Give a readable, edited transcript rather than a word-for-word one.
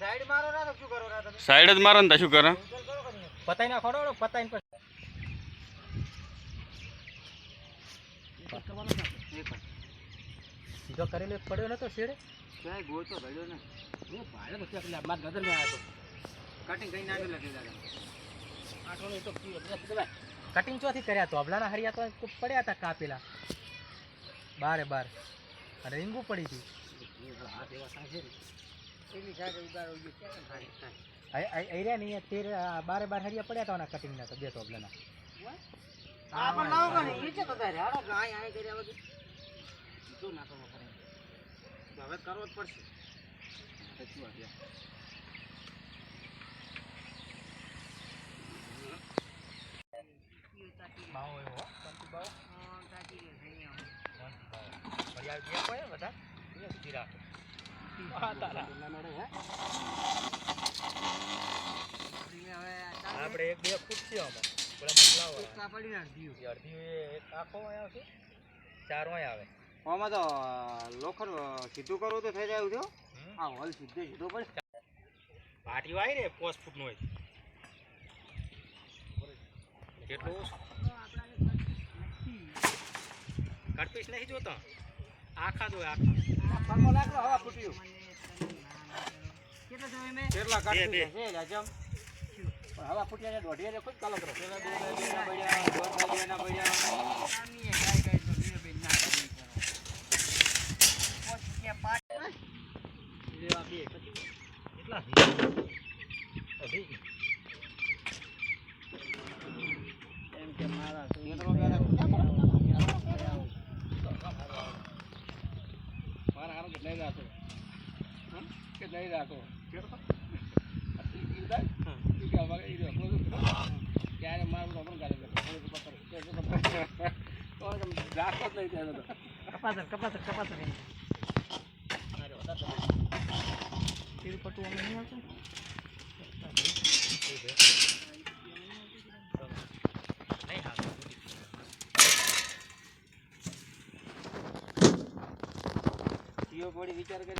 side મારો ના તો શું કરો રા તમે સાઈડ જ મારો ને શું કરે પતાઈ ના ખોડો પતાઈ ને સીધો કરેલો પડ્યો નતો શેડે ક્યાંય ગોતો ભળ્યો ને હું ભાડે તો ત્યાં માર નજર માં આવ્યો કટિંગ કઈ નાખી લખી દાદા આટલો તો કટિંગ ચોથી કર્યા તો અબલાના હરિયા તો પડ્યા હતા કાપેલા બારે બાર અને રીંગું પડી હતી હાથ એવા સાંજે એની સાથે ઉગાડો આઈર્યા નહીં તેર બારે બાર હરિયા પડ્યા હતા ના કટિંગ ના તો બે તો અબલાના આ પણ લાવો કે નીચે બધા રાડો ગાય આય કર્યા વગર તો ના કરવો પડે હવે કરવો જ પડશે સાચું આ બાવો એવો કંતી બાવો તાતી રે ભૈયા ફરિયાદ દે કોઈ બધા એ સીધી રાખો આ તારા ના નડે હે હવે આપણે એક બે ફૂટ છે આમાં થોડા મસલાઓ કા પડી અડધી એક આખો આયો છે ચાર વાય આવે આમાં તો લોખર સીધું કરવું તો થઈ જાય જો આ હોલ સીધો પડે પાટી વાય રે 5 ફૂટ નો હોય કેટલું કટપીસ નહીં જોતો આખા જો આખા ફરમો લાગલો હવા ફૂટ્યું કેટલા સમય મે કેટલા કટપીસ છે રાજમ હવા ફૂટ્યા ને દોઢિયા ને ખુદ કાલો કરો પેલા દો ના પડ્યા દોઢ ભાઈ ના પડ્યા આમી કાઈ કાઈ તો બે બે ના કરી કરો પોચ કે પાટ લેવા બે કેટલા અઢી એમ કે મારા સુનેત્રો બેરા મારા હારો કે નહીં રાખો હા કે નહીં રાખો કેતો કે અમારે ઈ રાખો ક્યારે મારું તો પણ ગાલે તો પકડ તો રાખો જ નહીં ત્યાં તો કપાસર અરે ઓડા તો તીર પટુ અમે નહીં આવતો નહીં હા તીઓ પડી વિચાર કરી